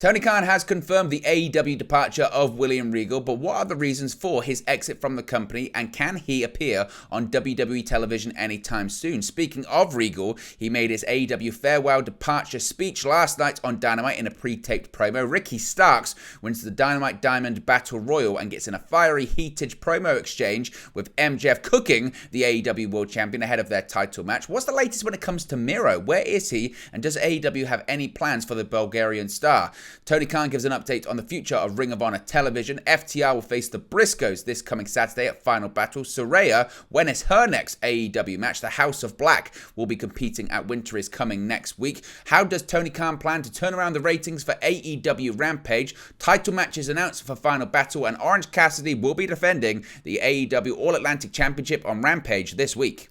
Tony Khan has confirmed the AEW departure of William Regal, but what are the reasons for his exit from the company, and can he appear on WWE television anytime soon? Speaking of Regal, he made his AEW farewell departure speech last night on Dynamite in a pre-taped promo. Ricky Starks wins the Dynamite Diamond Battle Royal and gets in a fiery, heated promo exchange with MJF cooking the AEW World Champion ahead of their title match. What's the latest when it comes to Miro? Where is he, and does AEW have any plans for the Bulgarian star? Tony Khan gives an update on the future of Ring of Honor television. FTR will face the Briscoes this coming Saturday at Final Battle. Soraya, when is her next AEW match? The House of Black will be competing at Winter is Coming next week. How does Tony Khan plan to turn around the ratings for AEW Rampage? Title matches announced for Final Battle, and Orange Cassidy will be defending the AEW All-Atlantic Championship on Rampage this week.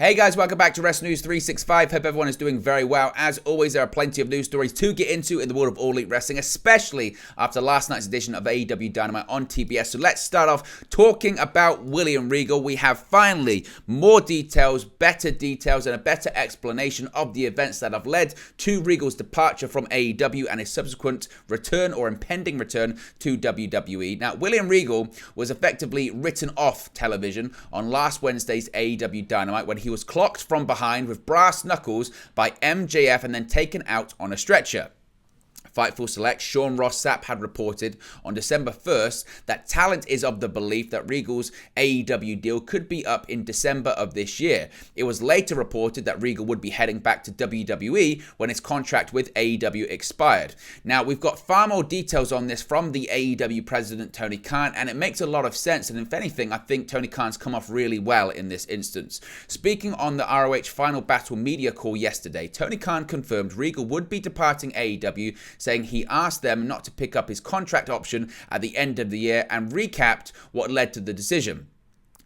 Hey guys, welcome back to Wrestling News 365. Hope everyone is doing very well. As always, there are plenty of news stories to get into in the world of All Elite Wrestling, especially after last night's edition of AEW Dynamite on TBS. So let's start off talking about William Regal. We have finally more details, better details, and a better explanation of the events that have led to Regal's departure from AEW and his subsequent return or impending return to WWE. Now, William Regal was effectively written off television on last Wednesday's AEW Dynamite when he was clocked from behind with brass knuckles by MJF and then taken out on a stretcher. Fightful Select Sean Ross Sapp had reported on December 1st that talent is of the belief that Regal's AEW deal could be up in December of this year. It was later reported that Regal would be heading back to WWE when his contract with AEW expired. Now, we've got far more details on this from the AEW president, Tony Khan, and it makes a lot of sense. And if anything, I think Tony Khan's come off really well in this instance. Speaking on the ROH Final Battle media call yesterday, Tony Khan confirmed Regal would be departing AEW, saying he asked them not to pick up his contract option at the end of the year, and recapped what led to the decision.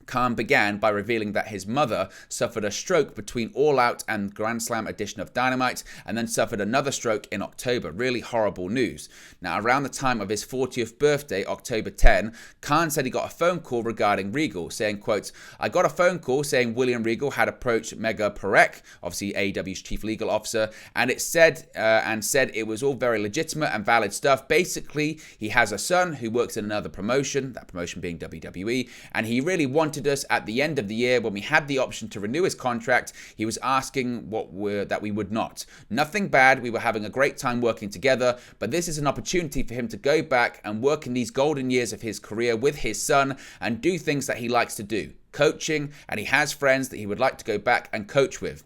Khan began by revealing that his mother suffered a stroke between All Out and Grand Slam edition of Dynamite, and then suffered another stroke in October. Really horrible news. Now, around the time of his 40th birthday, October 10, Khan said he got a phone call regarding Regal, saying, quote, "I got a phone call saying William Regal had approached Mega Parek, obviously AEW's chief legal officer, and it said it was all very legitimate and valid stuff. Basically, he has a son who works in another promotion, that promotion being WWE, and he really wanted us at the end of the year when we had the option to renew his contract. He was asking that we would not. Nothing bad. We were having a great time working together, but this is an opportunity for him to go back and work in these golden years of his career with his son and do things that he likes to do, coaching, and he has friends that he would like to go back and coach with."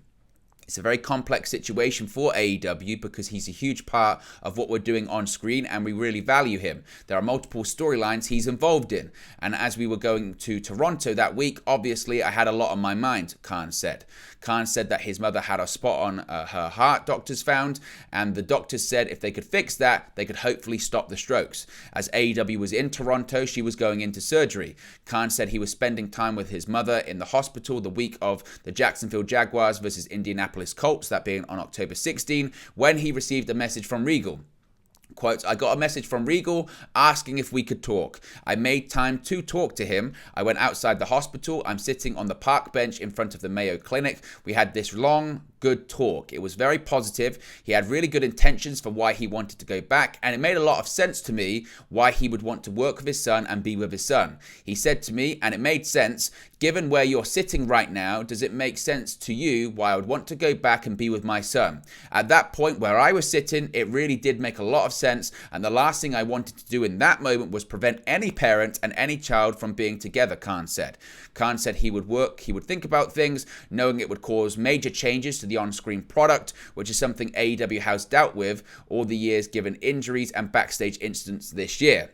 It's a very complex situation for AEW because he's a huge part of what we're doing on screen and we really value him. There are multiple storylines he's involved in. And as we were going to Toronto that week, obviously I had a lot on my mind, Khan said. Khan said that his mother had a spot on her heart, doctors found, and the doctors said if they could fix that, they could hopefully stop the strokes. As AEW was in Toronto, she was going into surgery. Khan said he was spending time with his mother in the hospital the week of the Jacksonville Jaguars versus Indianapolis Colts, that being on October 16, when he received a message from Regal. Quote, "I got a message from Regal asking if we could talk. I made time to talk to him. I went outside the hospital. I'm sitting on the park bench in front of the Mayo Clinic. We had this long, good talk. It was very positive. He had really good intentions for why he wanted to go back, and it made a lot of sense to me why he would want to work with his son and be with his son. He said to me, and it made sense, given where you're sitting right now, does it make sense to you why I would want to go back and be with my son? At that point where I was sitting, it really did make a lot of sense, and the last thing I wanted to do in that moment was prevent any parent and any child from being together," Khan said. Khan said he would think about things, knowing it would cause major changes to the on-screen product, which is something AEW has dealt with all the years given injuries and backstage incidents this year.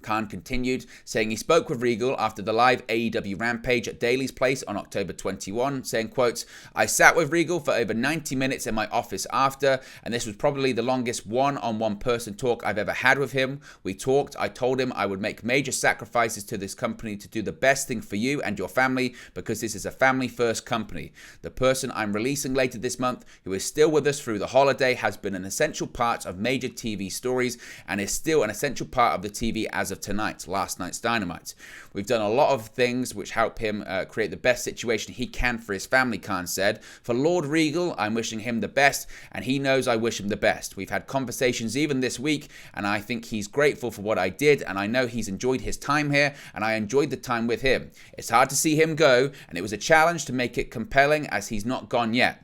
Khan continued, saying he spoke with Regal after the live AEW Rampage at Daly's Place on October 21, saying, quote, "I sat with Regal for over 90 minutes in my office after, and this was probably the longest one-on-one person talk I've ever had with him. We talked. I told him I would make major sacrifices to this company to do the best thing for you and your family because this is a family-first company. The person I'm releasing later this month, who is still with us through the holiday, has been an essential part of major TV stories and is still an essential part of the TV as as of tonight, last night's Dynamite. We've done a lot of things which help him create the best situation he can for his family, Khan said. For Lord Regal, I'm wishing him the best, and he knows I wish him the best. We've had conversations even this week, and I think he's grateful for what I did, and I know he's enjoyed his time here, and I enjoyed the time with him. It's hard to see him go, and it was a challenge to make it compelling as he's not gone yet.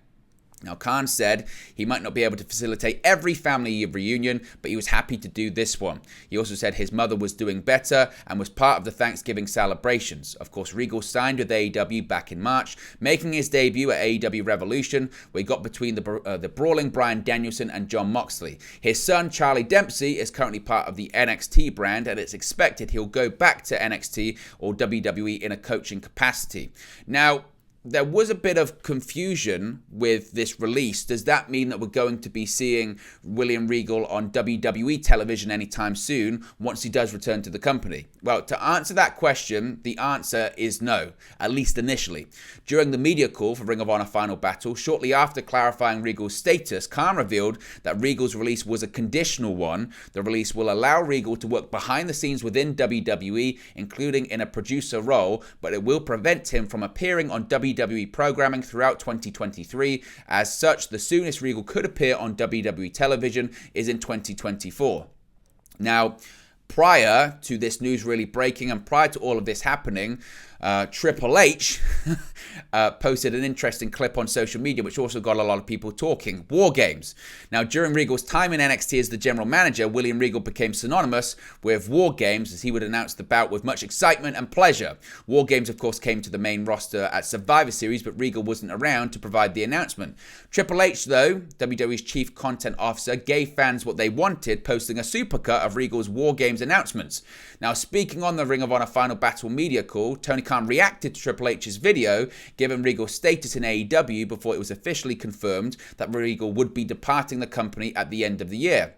Now, Khan said he might not be able to facilitate every family reunion, but he was happy to do this one. He also said his mother was doing better and was part of the Thanksgiving celebrations. Of course, Regal signed with AEW back in March, making his debut at AEW Revolution, where he got between the brawling Bryan Danielson and Jon Moxley. His son, Charlie Dempsey, is currently part of the NXT brand, and it's expected he'll go back to NXT or WWE in a coaching capacity. Now, there was a bit of confusion with this release. Does that mean that we're going to be seeing William Regal on WWE television anytime soon once he does return to the company? Well, to answer that question, the answer is no, at least initially. During the media call for Ring of Honor Final Battle, shortly after clarifying Regal's status, Khan revealed that Regal's release was a conditional one. The release will allow Regal to work behind the scenes within WWE, including in a producer role, but it will prevent him from appearing on WWE programming throughout 2023. As such, the soonest Regal could appear on WWE television is in 2024. Now, prior to this news really breaking and prior to all of this happening, Triple H posted an interesting clip on social media, which also got a lot of people talking. War Games. Now, during Regal's time in NXT as the general manager, William Regal became synonymous with War Games, as he would announce the bout with much excitement and pleasure. War Games, of course, came to the main roster at Survivor Series, but Regal wasn't around to provide the announcement. Triple H, though, WWE's chief content officer, gave fans what they wanted, posting a supercut of Regal's War Games announcements. Now, speaking on the Ring of Honor Final Battle media call, Tony Khan reacted to Triple H's video, given Regal's status in AEW before it was officially confirmed that Regal would be departing the company at the end of the year,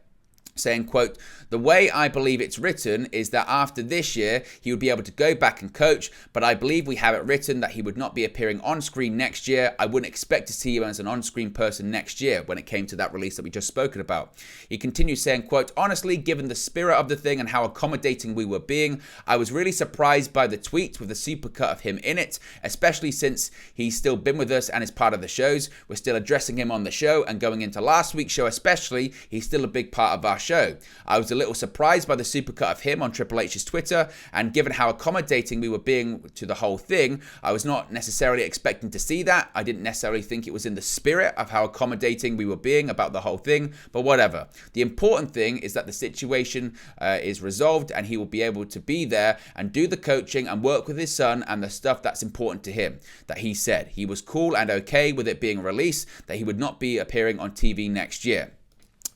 saying, quote, "The way I believe it's written is that after this year, he would be able to go back and coach, but I believe we have it written that he would not be appearing on screen next year. I wouldn't expect to see him as an on-screen person next year," when it came to that release that we just spoken about. He continues saying, quote, "Honestly, given the spirit of the thing and how accommodating we were being, I was really surprised by the tweet with the supercut of him in it, especially since he's still been with us and is part of the shows. We're still addressing him on the show, and going into last week's show especially, he's still a big part of our show. I was a little surprised by the supercut of him on Triple H's Twitter, and given how accommodating we were being to the whole thing, I was not necessarily expecting to see that. I didn't necessarily think it was in the spirit of how accommodating we were being about the whole thing, but whatever. The important thing is that the situation is resolved, and he will be able to be there and do the coaching and work with his son and the stuff that's important to him," that he said. He was cool and okay with it being released, that he would not be appearing on TV next year.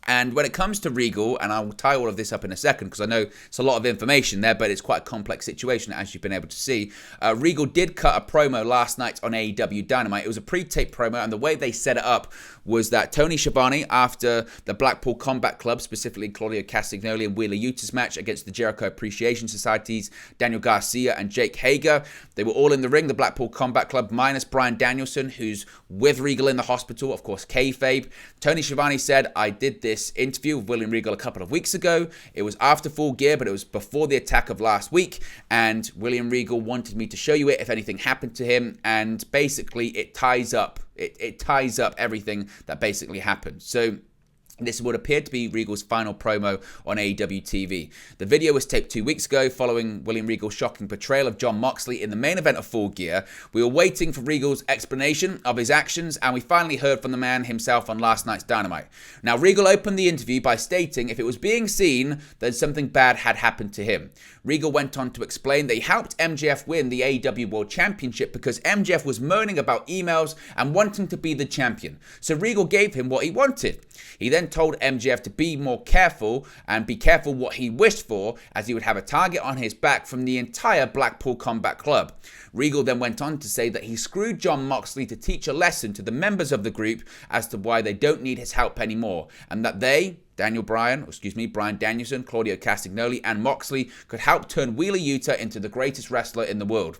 And when it comes to Regal, and I'll tie all of this up in a second because I know it's a lot of information there, but it's quite a complex situation as you've been able to see. Regal did cut a promo last night on AEW Dynamite. It was a pre-tape promo, and the way they set it up was that Tony Schiavone, after the Blackpool Combat Club, specifically Claudio Castagnoli and Wheeler Yuta's match against the Jericho Appreciation Society's Daniel Garcia and Jake Hager, they were all in the ring, the Blackpool Combat Club, minus Bryan Danielson, who's with Regal in the hospital, of course, kayfabe. Tony Schiavone said, "I did this interview with William Regal a couple of weeks ago. It was after Full Gear, but it was before the attack of last week, and William Regal wanted me to show you it if anything happened to him," and basically it ties up everything that basically happened. So this would appear to be Regal's final promo on AEW TV. The video was taped 2 weeks ago following William Regal's shocking portrayal of Jon Moxley in the main event of Full Gear. We were waiting for Regal's explanation of his actions, and we finally heard from the man himself on last night's Dynamite. Now, Regal opened the interview by stating if it was being seen, then something bad had happened to him. Regal went on to explain that he helped MJF win the AEW World Championship because MJF was moaning about emails and wanting to be the champion. So Regal gave him what he wanted. He then told MJF to be more careful and be careful what he wished for, as he would have a target on his back from the entire Blackpool Combat Club. Regal then went on to say that he screwed Jon Moxley to teach a lesson to the members of the group as to why they don't need his help anymore, and that they, Bryan Danielson, Claudio Castagnoli, and Moxley could help turn Wheeler Yuta into the greatest wrestler in the world.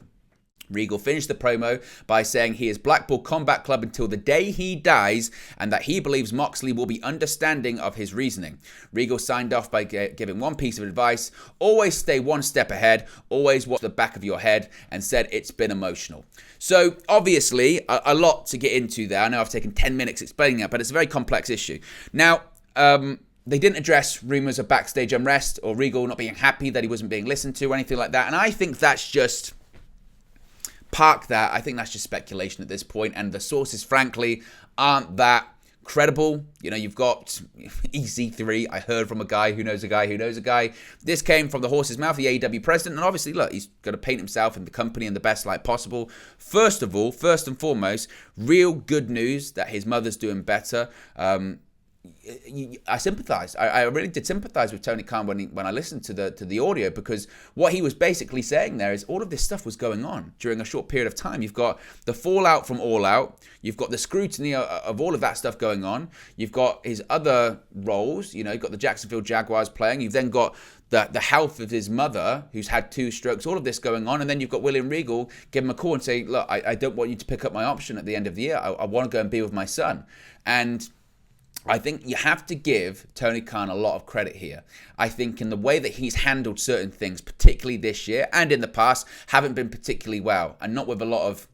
Regal finished the promo by saying he is Blackpool Combat Club until the day he dies and that he believes Moxley will be understanding of his reasoning. Regal signed off by giving one piece of advice: always stay one step ahead, always watch the back of your head, and said it's been emotional. So obviously a lot to get into there. I know I've taken 10 minutes explaining that, but it's a very complex issue. Now, they didn't address rumours of backstage unrest or Regal not being happy that he wasn't being listened to or anything like that, and I think that's just... park that. I think that's just speculation at this point, and the sources, frankly, aren't that credible. You know, you've got EC3. I heard from a guy who knows a guy who knows a guy. This came from the horse's mouth, the AEW president, and obviously, look, he's got to paint himself and the company in the best light possible. First of all, first and foremost, real good news that his mother's doing better. I sympathise. I really did sympathise with Tony Khan when I listened to the audio, because what he was basically saying there is all of this stuff was going on during a short period of time. You've got the fallout from All Out. You've got the scrutiny of all of that stuff going on. You've got his other roles. You know, you've got the Jacksonville Jaguars playing. You've then got the health of his mother, who's had 2 strokes, all of this going on. And then you've got William Regal give him a call and say, look, I don't want you to pick up my option at the end of the year. I want to go and be with my son. And I think you have to give Tony Khan a lot of credit here. I think in the way that he's handled certain things, particularly this year and in the past, haven't been particularly well, and not with a lot of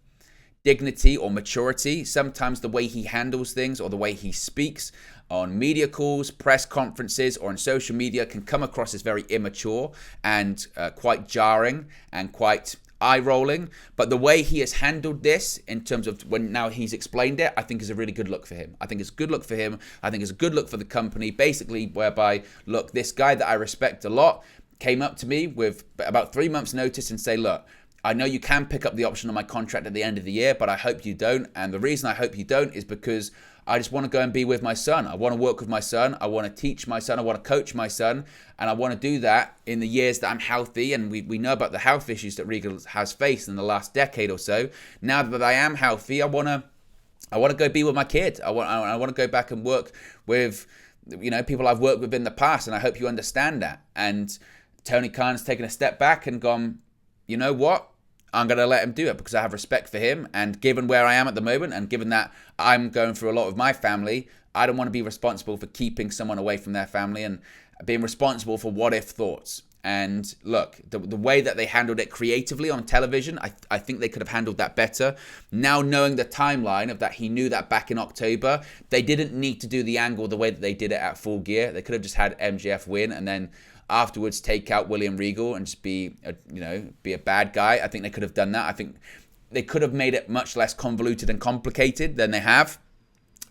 dignity or maturity. Sometimes the way he handles things or the way he speaks on media calls, press conferences, or on social media can come across as very immature and quite jarring and quite eye-rolling. But the way he has handled this in terms of when now he's explained it, I think is a really good look for him. I think it's a good look for him. I think it's a good look for the company, basically whereby, look, this guy that I respect a lot came up to me with about 3 months notice and say, look, I know you can pick up the option on my contract at the end of the year, but I hope you don't. And the reason I hope you don't is because I just want to go and be with my son. I want to work with my son. I want to teach my son. I want to coach my son. And I want to do that in the years that I'm healthy. And we know about the health issues that Regal has faced in the last decade or so. Now that I am healthy, I want to go be with my kid. I want to go back and work with, you know, people I've worked with in the past. And I hope you understand that. And Tony Khan's taken a step back and gone, you know what? I'm going to let him do it because I have respect for him. And given where I am at the moment, and given that I'm going through a lot with my family, I don't want to be responsible for keeping someone away from their family and being responsible for what-if thoughts. And look, the way that they handled it creatively on television, I think they could have handled that better. Now knowing the timeline of that, he knew that back in October, they didn't need to do the angle the way that they did it at Full Gear. They could have just had MJF win and then afterwards take out William Regal and just be a bad guy. I think they could have done that. I think they could have made it much less convoluted and complicated than they have.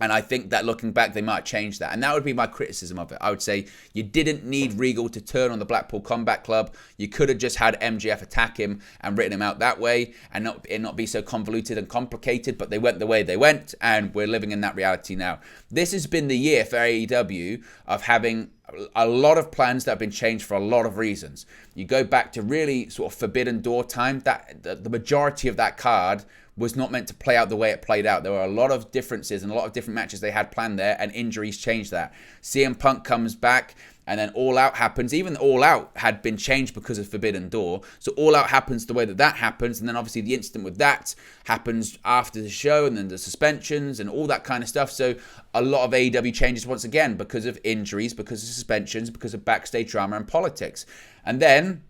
And I think that looking back, they might change that. And that would be my criticism of it. I would say you didn't need Regal to turn on the Blackpool Combat Club. You could have just had MJF attack him and written him out that way and not be so convoluted and complicated. But they went the way they went, and we're living in that reality now. This has been the year for AEW of having a lot of plans that have been changed for a lot of reasons. You go back to really sort of Forbidden Door time, that the majority of that card was not meant to play out the way it played out. There were a lot of differences and a lot of different matches they had planned there, and injuries changed that. CM Punk comes back, and then All Out happens. Even All Out had been changed because of Forbidden Door. So All Out happens the way that happens, and then obviously the incident with that happens after the show, and then the suspensions and all that kind of stuff. So a lot of AEW changes once again because of injuries, because of suspensions, because of backstage drama and politics. And then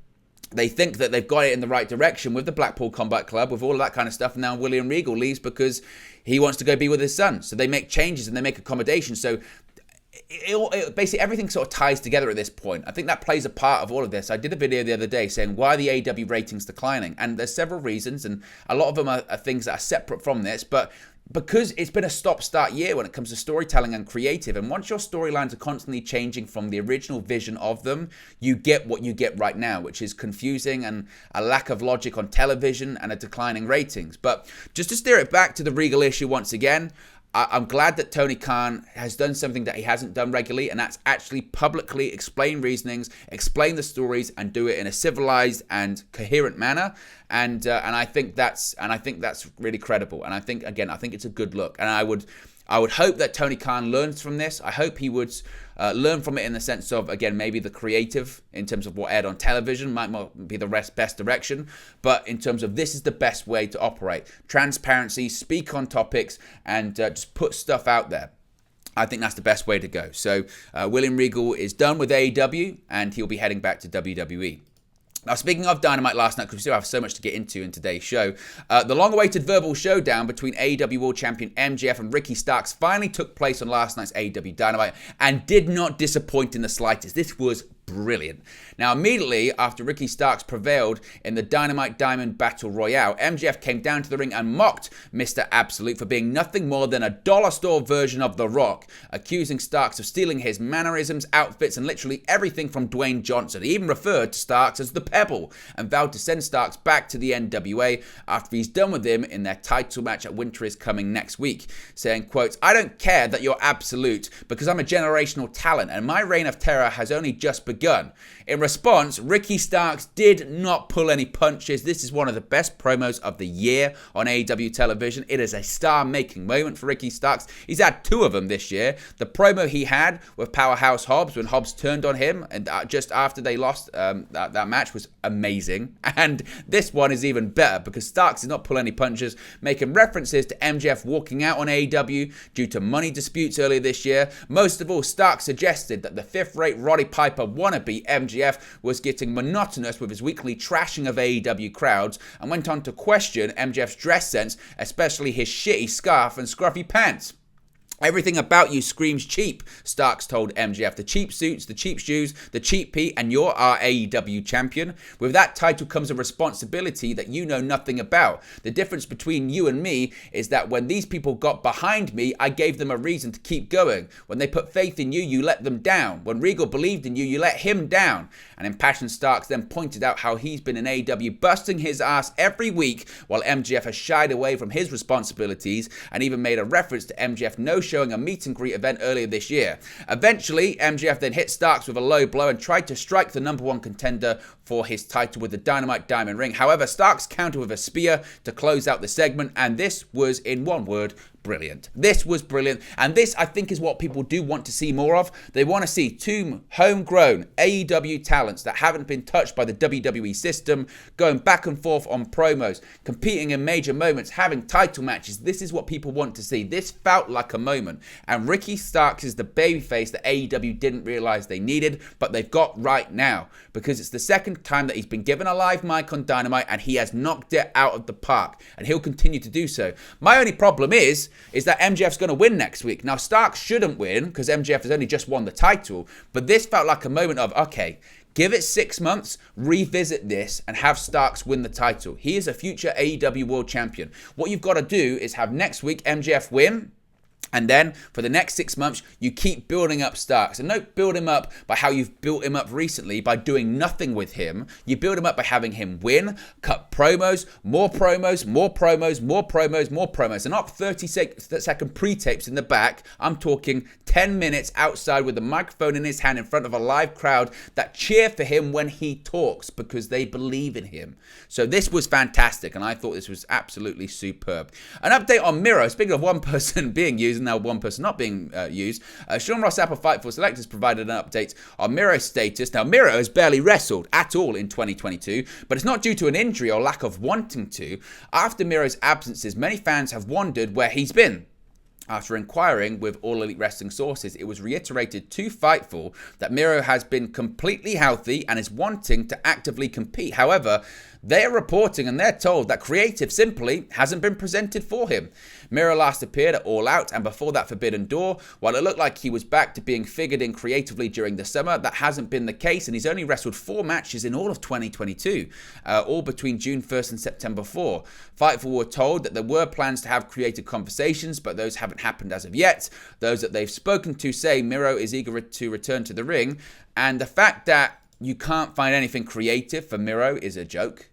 they think that they've got it in the right direction with the Blackpool Combat Club, with all of that kind of stuff. And now William Regal leaves because he wants to go be with his son. So they make changes and they make accommodations. So basically everything sort of ties together at this point. I think that plays a part of all of this. I did a video the other day saying, why are the AEW ratings declining? And there's several reasons, and a lot of them are things that are separate from this. But because it's been a stop-start year when it comes to storytelling and creative, and once your storylines are constantly changing from the original vision of them, you get what you get right now, which is confusing and a lack of logic on television and a declining ratings. But just to steer it back to the Regal issue once again, I'm glad that Tony Khan has done something that he hasn't done regularly, and that's actually publicly explain reasonings, explain the stories, and do it in a civilized and coherent manner. I think that's really credible. And I think it's a good look. And I would hope that Tony Khan learns from this. I hope he would learn from it in the sense of, again, maybe the creative in terms of what aired on television might not be the best direction, but in terms of this is the best way to operate. Transparency, speak on topics, and just put stuff out there. I think that's the best way to go. So William Regal is done with AEW, and he'll be heading back to WWE. Now, speaking of Dynamite last night, because we still have so much to get into in today's show, the long-awaited verbal showdown between AEW World Champion MJF and Ricky Starks finally took place on last night's AEW Dynamite and did not disappoint in the slightest. This was brilliant. Now, immediately after Ricky Starks prevailed in the Dynamite Diamond Battle Royale, MJF came down to the ring and mocked Mr. Absolute for being nothing more than a dollar store version of The Rock, accusing Starks of stealing his mannerisms, outfits, and literally everything from Dwayne Johnson. He even referred to Starks as the Pebble and vowed to send Starks back to the NWA after he's done with him in their title match at Winter is Coming next week, saying, quote, "I don't care that you're Absolute because I'm a generational talent and my reign of terror has only just begun." In response, Ricky Starks did not pull any punches. This is one of the best promos of the year on AEW television. It is a star-making moment for Ricky Starks. He's had two of them this year. The promo he had with Powerhouse Hobbs when Hobbs turned on him and just after they lost that match was amazing. And this one is even better because Starks did not pull any punches, making references to MJF walking out on AEW due to money disputes earlier this year. Most of all, Starks suggested that the fifth-rate Roddy Piper wannabe MJF was getting monotonous with his weekly trashing of AEW crowds and went on to question MJF's dress sense, especially his shitty scarf and scruffy pants. "Everything about you screams cheap," Starks told MJF. "The cheap suits, the cheap shoes, the cheap heat, and you're our AEW champion. With that title comes a responsibility that you know nothing about. The difference between you and me is that when these people got behind me, I gave them a reason to keep going. When they put faith in you, you let them down. When Regal believed in you, you let him down." And impassioned Starks then pointed out how he's been in AEW busting his ass every week while MJF has shied away from his responsibilities and even made a reference to MJF no-showing a meet and greet event earlier this year. Eventually, MJF then hit Starks with a low blow and tried to strike the number one contender for his title with the Dynamite Diamond Ring. However, Starks countered with a spear to close out the segment, and this was, in one word, brilliant. This was brilliant, and this, I think, is what people do want to see more of. They want to see two homegrown AEW talents that haven't been touched by the WWE system going back and forth on promos, competing in major moments, having title matches. This is what people want to see. This felt like a moment, and Ricky Starks is the babyface that AEW didn't realize they needed, but they've got right now, because it's the second time that he's been given a live mic on Dynamite, and he has knocked it out of the park, and he'll continue to do so. My only problem is that MJF's going to win next week. Now, Starks shouldn't win because MJF has only just won the title, but this felt like a moment of, okay, give it 6 months, revisit this, and have Starks win the title. He is a future AEW World Champion. What you've got to do is have next week MJF win, and then for the next 6 months, you keep building up Starks. And don't build him up by how you've built him up recently by doing nothing with him. You build him up by having him win, cut promos, more promos, more promos, more promos, more promos. And not 30-second pre-tapes in the back. I'm talking 10 minutes outside with a microphone in his hand in front of a live crowd that cheer for him when he talks because they believe in him. So this was fantastic, and I thought this was absolutely superb. An update on Miro. Speaking of one person being used, now one person not being used. Sean Ross Sapp of Fightful Selectors provided an update on Miro's status. Now, Miro has barely wrestled at all in 2022, but it's not due to an injury or lack of wanting to. After Miro's absences, many fans have wondered where he's been. After inquiring with All Elite Wrestling sources, it was reiterated to Fightful that Miro has been completely healthy and is wanting to actively compete. However, they are reporting and they're told that creative simply hasn't been presented for him. Miro last appeared at All Out and before that Forbidden Door. While it looked like he was back to being figured in creatively during the summer, that hasn't been the case, and he's only wrestled 4 matches in all of 2022, all between June 1st and September 4. Fightful were told that there were plans to have creative conversations, but those haven't happened as of yet. Those that they've spoken to say Miro is eager to return to the ring, and the fact that you can't find anything creative for Miro is a joke.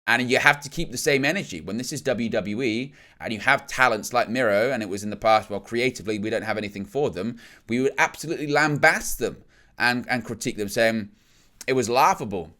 And you have to keep the same energy. When this is WWE and you have talents like Miro, and it was in the past, well, creatively, we don't have anything for them, we would absolutely lambast them and critique them, saying it was laughable.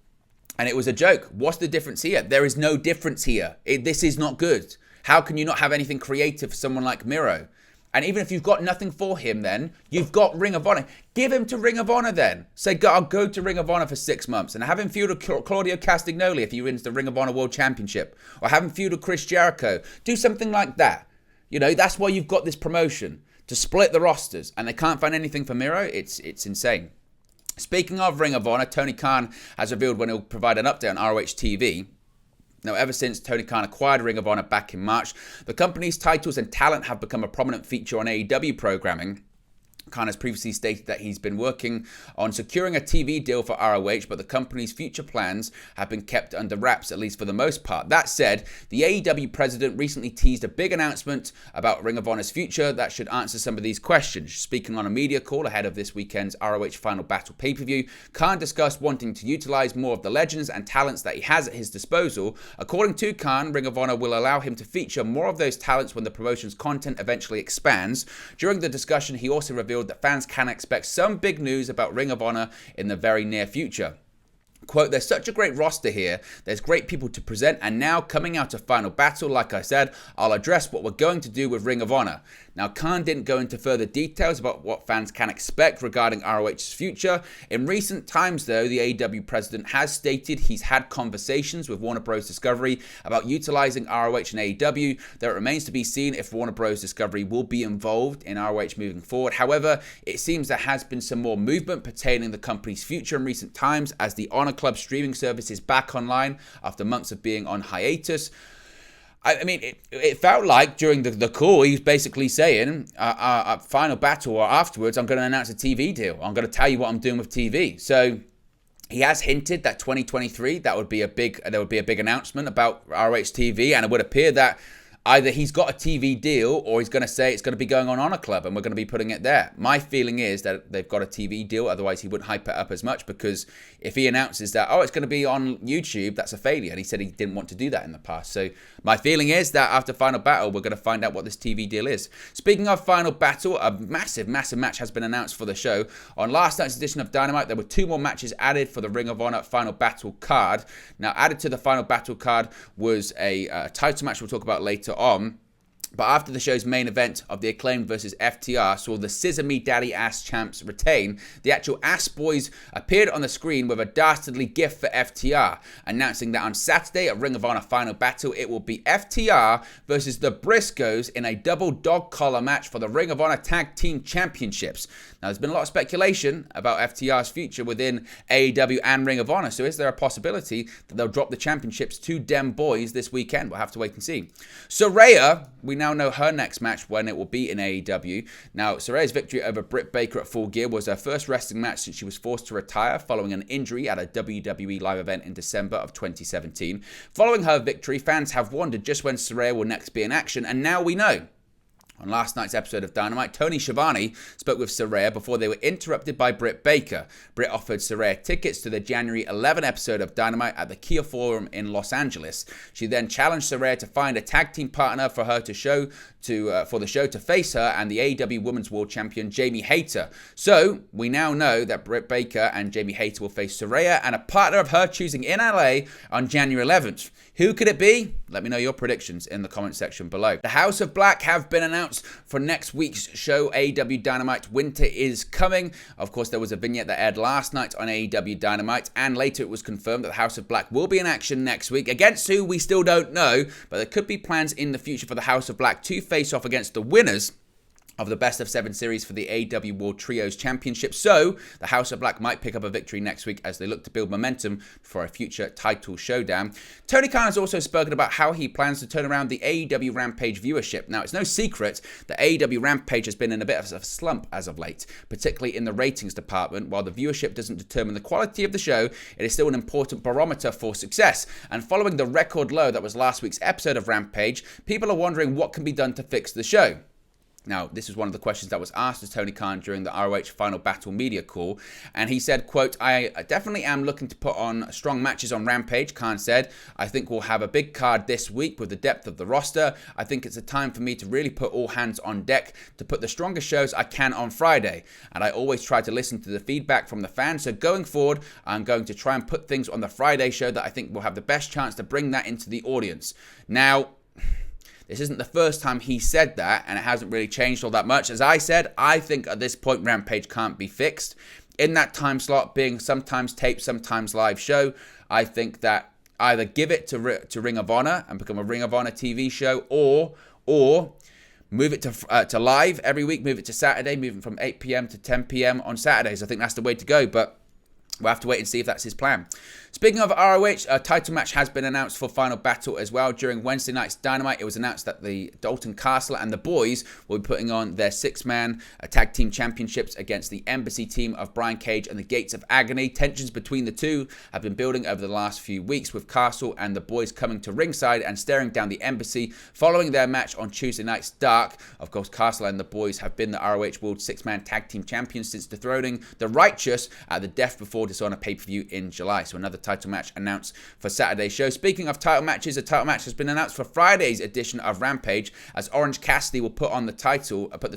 And it was a joke. What's the difference here? There is no difference here. This is not good. How can you not have anything creative for someone like Miro? And even if you've got nothing for him, then you've got Ring of Honor. Give him to Ring of Honor then. Say, I'll go to Ring of Honor for 6 months and have him feud with Claudio Castagnoli if he wins the Ring of Honor World Championship. Or have him feud with Chris Jericho. Do something like that. You know, that's why you've got this promotion. To split the rosters. And they can't find anything for Miro. It's insane. Speaking of Ring of Honor, Tony Khan has revealed when he'll provide an update on ROH TV. Now, ever since Tony Khan acquired Ring of Honor back in March, the company's titles and talent have become a prominent feature on AEW programming. Khan has previously stated that he's been working on securing a TV deal for ROH, but the company's future plans have been kept under wraps, at least for the most part. That said, the AEW president recently teased a big announcement about Ring of Honor's future that should answer some of these questions. Speaking on a media call ahead of this weekend's ROH Final Battle pay-per-view, Khan discussed wanting to utilize more of the legends and talents that he has at his disposal. According to Khan, Ring of Honor will allow him to feature more of those talents when the promotion's content eventually expands. During the discussion, he also revealed that fans can expect some big news about Ring of Honor in the very near future. Quote, there's such a great roster here, there's great people to present, and now coming out of Final Battle, like I said, I'll address what we're going to do with Ring of Honor. Now, Khan didn't go into further details about what fans can expect regarding ROH's future. In recent times, though, the AEW president has stated he's had conversations with Warner Bros. Discovery about utilizing ROH and AEW, though it remains to be seen if Warner Bros. Discovery will be involved in ROH moving forward. However, it seems there has been some more movement pertaining the company's future in recent times as the Honor Club streaming service is back online after months of being on hiatus. I mean, it felt like during the call, he was basically saying, Final Battle or afterwards, I'm going to announce a TV deal. I'm going to tell you what I'm doing with TV. So he has hinted that 2023, there would be a big announcement about ROH TV, and it would appear that either he's got a TV deal or he's going to say it's going to be going on Honor Club and we're going to be putting it there. My feeling is that they've got a TV deal, otherwise he wouldn't hype it up as much, because if he announces that, it's going to be on YouTube, that's a failure. And he said he didn't want to do that in the past. So my feeling is that after Final Battle, we're going to find out what this TV deal is. Speaking of Final Battle, a massive match has been announced for the show. On last night's edition of Dynamite, there were 2 more matches added for the Ring of Honor Final Battle card. Now, added to the Final Battle card was a title match we'll talk about later on. But after the show's main event of the Acclaimed versus FTR saw the Scissor Me Daddy Ass champs retain, the actual Ass Boys appeared on the screen with a dastardly gift for FTR, announcing that on Saturday at Ring of Honor Final Battle, it will be FTR versus the Briscoes in a double dog collar match for the Ring of Honor Tag Team Championships. Now, there's been a lot of speculation about FTR's future within AEW and Ring of Honor, so is there a possibility that they'll drop the championships to them boys this weekend? We'll have to wait and see. Soraya, we now know her next match when it will be in AEW. Now, Soraya's victory over Britt Baker at Full Gear was her first wrestling match since she was forced to retire following an injury at a WWE live event in December of 2017. Following her victory, fans have wondered just when Soraya will next be in action, and now we know. On last night's episode of Dynamite, Tony Schiavone spoke with Soraya before they were interrupted by Britt Baker. Britt offered Soraya tickets to the January 11 episode of Dynamite at the Kia Forum in Los Angeles. She then challenged Soraya to find a tag team partner for her to for the show to face her and the AEW Women's World Champion Jamie Hayter. So we now know that Britt Baker and Jamie Hayter will face Soraya and a partner of her choosing in LA on January 11th. Who could it be? Let me know your predictions in the comment section below. The House of Black have been announced for next week's show, AEW Dynamite Winter is Coming. Of course, there was a vignette that aired last night on AEW Dynamite, and later it was confirmed that the House of Black will be in action next week. Against who, we still don't know, but there could be plans in the future for the House of Black to face off against the winners of the Best of 7 series for the AEW World Trios Championship. So the House of Black might pick up a victory next week as they look to build momentum for a future title showdown. Tony Khan has also spoken about how he plans to turn around the AEW Rampage viewership. Now, it's no secret that AEW Rampage has been in a bit of a slump as of late, particularly in the ratings department. While the viewership doesn't determine the quality of the show, it is still an important barometer for success. And following the record low that was last week's episode of Rampage, people are wondering what can be done to fix the show. Now, this is one of the questions that was asked to Tony Khan during the ROH Final Battle media call, and he said, quote, "I definitely am looking to put on strong matches on Rampage," Khan said. "I think we'll have a big card this week with the depth of the roster. I think it's a time for me to really put all hands on deck to put the strongest shows I can on Friday, and I always try to listen to the feedback from the fans, so going forward, I'm going to try and put things on the Friday show that I think will have the best chance to bring that into the audience." Now, this isn't the first time he said that, and it hasn't really changed all that much. As I said, I think at this point Rampage can't be fixed. In that time slot being sometimes taped, sometimes live show, I think that either give it to Ring of Honor and become a Ring of Honor TV show, or move it to live every week, move it to Saturday, move it from 8 p.m. to 10 p.m. on Saturdays. I think that's the way to go, but we'll have to wait and see if that's his plan. Speaking of ROH, a title match has been announced for Final Battle as well. During Wednesday night's Dynamite, it was announced that the Dalton Castle and the boys will be putting on their six-man tag team championships against the Embassy team of Brian Cage and the Gates of Agony. Tensions between the two have been building over the last few weeks, with Castle and the boys coming to ringside and staring down the Embassy following their match on Tuesday night's Dark. Of course, Castle and the boys have been the ROH World Six-Man Tag Team Champions since dethroning the Righteous at the Death Before Dishonor pay-per-view in July. So another title match announced for Saturday's show. Speaking of title matches, a title match has been announced for Friday's edition of Rampage, as Orange Cassidy will put the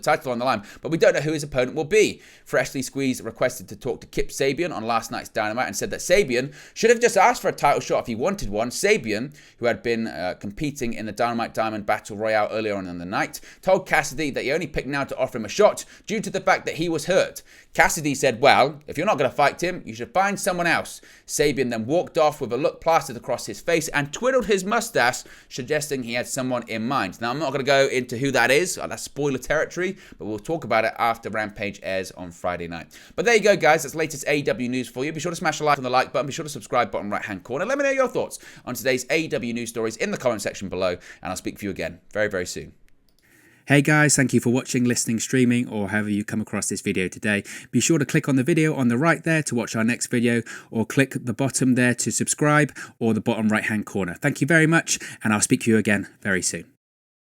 title on the line, but we don't know who his opponent will be. Freshly Squeezed requested to talk to Kip Sabian on last night's Dynamite and said that Sabian should have just asked for a title shot if he wanted one. Sabian, who had been competing in the Dynamite Diamond Battle Royale earlier on in the night, told Cassidy that he only picked now to offer him a shot due to the fact that he was hurt. Cassidy said, "Well, if you're not going to fight him, you should find someone else." Sabian then walked off with a look plastered across his face and twiddled his mustache, suggesting he had someone in mind. Now, I'm not going to go into who that is. That's spoiler territory, but we'll talk about it after Rampage airs on Friday night. But there you go, guys. That's the latest AEW news for you. Be sure to smash a like on the like button. Be sure to subscribe, bottom right-hand corner. Let me know your thoughts on today's AEW news stories in the comment section below, and I'll speak to you again very, very soon. Hey guys, thank you for watching, listening, streaming, or however you come across this video today. Be sure to click on the video on the right there to watch our next video, or click the bottom there to subscribe, or the bottom right hand corner. Thank you very much, and I'll speak to you again very soon.